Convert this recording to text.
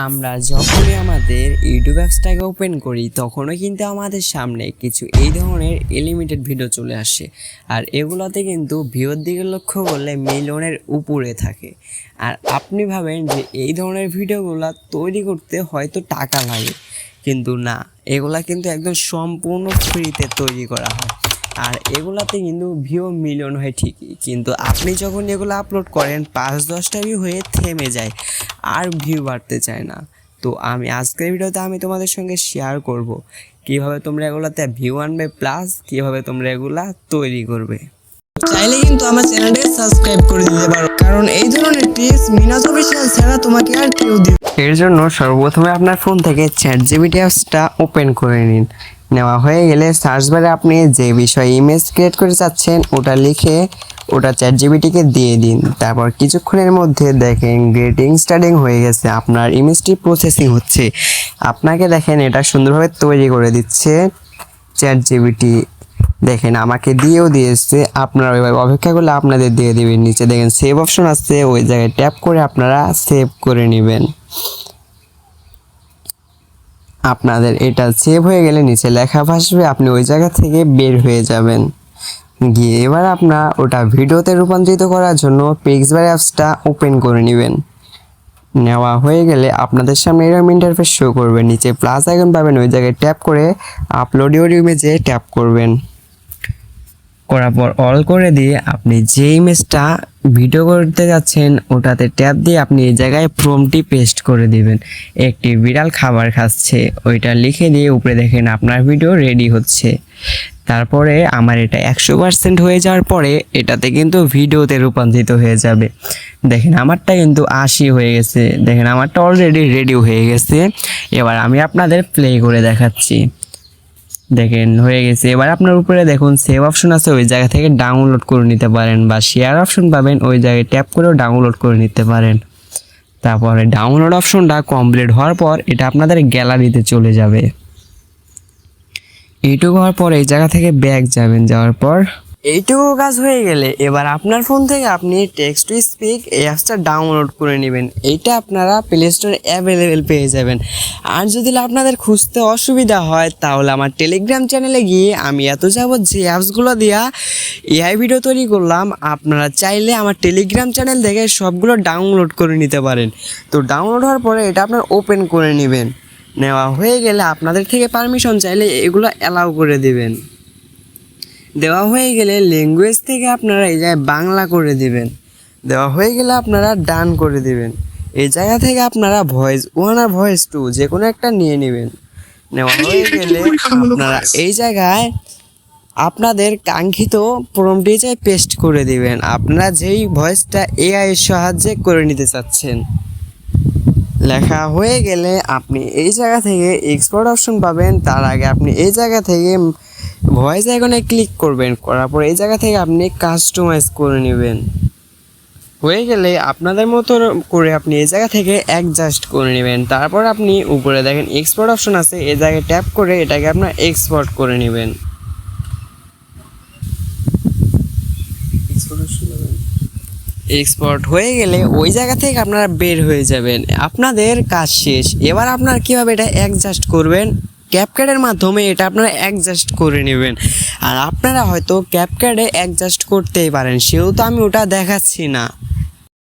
আমরা যখনই আমাদের ইউটিউব অ্যাপসটাকে ওপেন করি তখনই কিন্তু আমাদের সামনে কিছু এই ধরনের এলিমিটেড ভিডিও চলে আসে। আর এগুলোতে কিন্তু ভিউর দিকে লক্ষ্য করলে মিলিয়নের উপরে থাকে। আর আপনি ভাবেন যে এই ধরনের ভিডিওগুলো তৈরি করতে হয়তো টাকা লাগে, কিন্তু না, এগুলা কিন্তু একদম সম্পূর্ণ ফ্রিতে তৈরি করা হয়। আর এগুলাতে কিন্তু ভিউ মিলিয়ন হয় ঠিকই, কিন্তু আপনি যখন এগুলো আপলোড করেন 5-10টা ভিউ হয়ে থেমে যায়, আর ভিউ বাড়তে চায় না। তো আমি আজকের ভিডিওতে তোমাদের সঙ্গে শেয়ার করব কিভাবে তোমরা এগুলাতে ভিউ আনবে, প্লাস কিভাবে তোমরা এগুলা তৈরি করবে। চাইলে কিন্তু আমার চ্যানেলটাকে সাবস্ক্রাইব করে দিতে পারো, কারণ এই ধরনের টিপস মিনাজ অফিসিয়াল ছাড়া তোমাকে আর কেউ দিবে। এর জন্য সর্বপ্রথমে আপনার ফোন থেকে চ্যাটজিপিটি অ্যাপসটা ওপেন করে নিন। নেওয়া হয়ে গেলে সার্চ বারে আপনি যে বিষয়ে ইমেজ ক্রিয়েট করে চাচ্ছেন ওটা লিখে ওটা চ্যাটজিপিটিকে দিয়ে দিন। তারপর কিছুক্ষণের মধ্যে দেখেন গ্রেটিং স্টার্টিং হয়ে গেছে, আপনার ইমেজটি প্রসেসিং হচ্ছে। আপনাকে দেখেন এটা সুন্দরভাবে তৈরি করে দিচ্ছে চ্যাটজিপিটি। দেখেন আমাকে দিয়েও দিয়েছে, আপনারা ওইভাবে অপেক্ষা করলে আপনাদের দিয়ে দেবেন। নিচে দেখেন সেভ অপশন আছে, ওই জায়গায় ট্যাপ করে আপনারা সেভ করে নেবেন। আপনাদের এটা সেভ হয়ে গেলে নিচে লেখা ভাসবে, আপনি ওই জায়গা থেকে বের হয়ে যাবেন। গিয়ে এবার আপনার ওটা ভিডিওতে রূপান্তরিত করার জন্য পিক্সবার অ্যাপসটা ওপেন করে নেবেন। নেওয়া হয়ে গেলে আপনাদের সামনে এরকম ইন্টারফেস শো করবে, নিচে প্লাস আইকন পাবেন, ওই জায়গায় ট্যাপ করে আপলোড ইউর ইমেজে ট্যাপ করবেন। করার পর অল করে দিয়ে আপনি যে ইমেজটা ভিডিও করতে যাচ্ছেন ওটাতে ট্যাপ দিয়ে আপনি এই জায়গায় প্রম্পটটি পেস্ট করে দিবেন। একটি বিড়াল খাবার খাচ্ছে, ওইটা লিখে দিয়ে উপরে দেখেন আপনার ভিডিও রেডি হচ্ছে। তারপরে আমার এটা 100% হয়ে যাওয়ার পরে এটাতে কিন্তু ভিডিওতে রূপান্তরিত হয়ে যাবে। দেখেন আমারটা কিন্তু 80 হয়ে গেছে, দেখেন আমারটা অলরেডি রেডি হয়ে গেছে। এবার আমি আপনাদের প্লে করে দেখাচ্ছি। দেখেন হয়ে গেছে। এবার আপনার উপরে দেখুন সেভ অপশন আছে, ওই জায়গা থেকে ডাউনলোড করে নিতে পারেন, বা শেয়ার অপশন পাবেন, ওই জায়গায় ট্যাপ করেও ডাউনলোড করে নিতে পারেন। তারপরে ডাউনলোড অপশনটা কমপ্লিট হওয়ার পর এটা আপনাদের গ্যালারিতে চলে যাবে। এইটুকু হওয়ার পর এই জায়গা থেকে ব্যাক যাবেন, যাওয়ার পর এইটুকু কাজ হয়ে গেলে এবার আপনার ফোন থেকে আপনি টেক্সট টু স্পিক এই অ্যাপসটা ডাউনলোড করে নেবেন। এইটা আপনারা প্লে স্টোরে অ্যাভেলেবেল পেয়ে যাবেন। আর যদি আপনাদের খুঁজতে অসুবিধা হয় তাহলে আমার টেলিগ্রাম চ্যানেলে গিয়ে আমি এত যাবত যে অ্যাপসগুলো দিয়া এআই ভিডিও তৈরি করলাম, আপনারা চাইলে আমার টেলিগ্রাম চ্যানেল থেকে সবগুলো ডাউনলোড করে নিতে পারেন। তো ডাউনলোড হওয়ার পরে এটা আপনার ওপেন করে নেবেন। নেওয়া হয়ে গেলে আপনাদের থেকে পারমিশন চাইলে এগুলো অ্যালাউ করে দিবেন। দেওয়া হয়ে গেলে ল্যাঙ্গুয়েজ থেকে আপনারা এই জায়গায় বাংলা করে দিবেন। দেওয়া হয়ে গেলে আপনারা ডান করে দিবেন। এই জায়গা থেকে আপনারা ভয়েস 1 আর ভয়েস 2 যে কোনো একটা নিয়ে নেবেন। নেওয়া হয়ে গেলে আপনারা এই জায়গায় আপনাদের কাঙ্ক্ষিত প্রম্পটটি চাই পেস্ট করে দিবেন, আপনারা যেই ভয়েসটা এআই এর সাহায্যে করে নিতে চাচ্ছেন। লেখা হয়ে গেলে আপনি এই জায়গা থেকে এক্সপোর্ট অপশন পাবেন। তার আগে আপনি এই জায়গা থেকে ভয়েস আইকনে ক্লিক করবেন, করার পর এই জায়গা থেকে আপনি কাস্টমাইজ করে নেবেন। হয়ে গেলে আপনাদের মতো করে আপনি এই জায়গা থেকে অ্যাডজাস্ট করে নেবেন। তারপর আপনি উপরে দেখেন এক্সপোর্ট অপশন আছে, এই জায়গায় ট্যাপ করে এটাকে আপনার এক্সপোর্ট করে নেবেন। এক্সপোর্ট হয়ে গেলে ওই জায়গা থেকে আপনারা বের হয়ে যাবেন, আপনাদের কাজ শেষ। এবার আপনারা কীভাবে এটা অ্যাডজাস্ট করবেন, ক্যাপকাটের মাধ্যমে এটা আপনারা অ্যাডজাস্ট করে নেবেন। আর আপনারা হয়তো ক্যাপকাটে অ্যাডজাস্ট করতেই পারেন, সেহেতু আমি ওটা দেখাচ্ছি না।